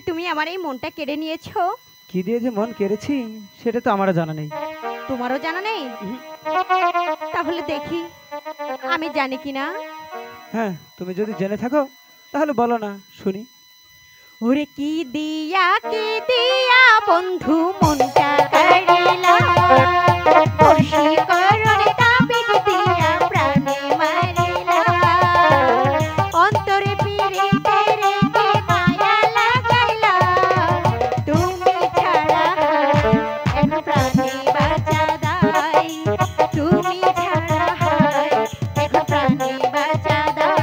তুমি আমার এই মনটা কেড়ে নিয়েছো। কি দিয়ে যে মন কেড়েছি সেটা তো আমারও জানা নেই। তোমারও জানা নেই? তাহলে দেখি আমি জানি কিনা। হ্যাঁ, তুমি যদি জেনে থাকো তাহলে বলো না শুনি। ওরে কি দিয়া বন্ধু মনটা কাড়িলা, বশীকরণে তাবিজ দিয়া প্রাণে মারিলা, অন্তরে পিরিতে রেখে মায়া লাগাইলা, তুমি ছাড়া এখন প্রাণে বাঁচা দায়, তুমি ছাড়া এখন প্রাণে বাঁচা দায়।